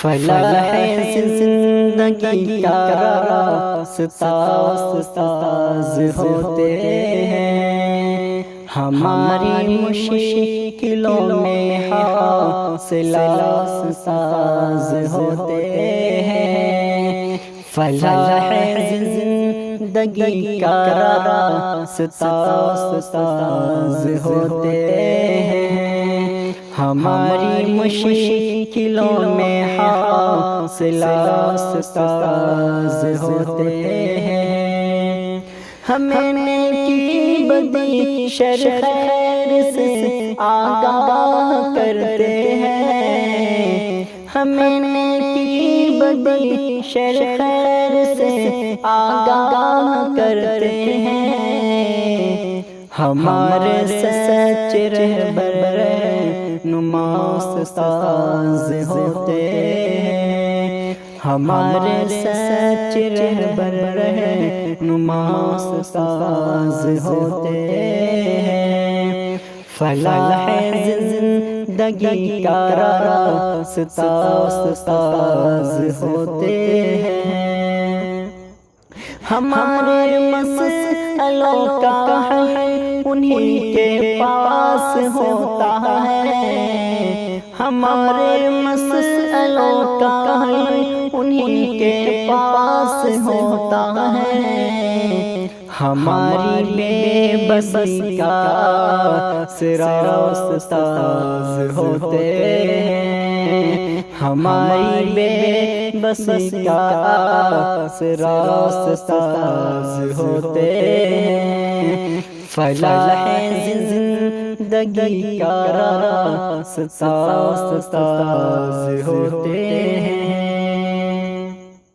فلاح زندگی کا راستہ استاذ ہوتے ہیں، ہماری مشکلوں میں حوصلہ استاذ ہوتے ہیں۔ فلاح زندگی کا راستہ استاذ ہوتے ہیں، ہماری مشکلوں میں حوصلہ استاذ ہوتے ہیں۔ ہمیں نیکی بدی شر خیر سے آگاہ کرتے ہیں، ہمیں نیکی بدی شر خیر سے آگاہ کرتے ہیں، ہمارے سچ رہبر نما استاذ ہوتے ہیں، ہمارے سچ رہبر نما استاذ ہوتے ہیں۔ فلاح زندگی کا راستہ استاذ ہوتے ہیں، ہمارے مسئلوں کا حل انہی کے پاس ہوتا ہے، ہمارے مسئلوں کا حل انہی کے پاس ہوتا ہے، ہماری بے بسی کا آسرا استاذ ہوتے ہیں، ہماری بے بسی کا آسرا استاذ ہوتے ہیں۔ فلاح زندگی کا راستہ استاذ ہوتے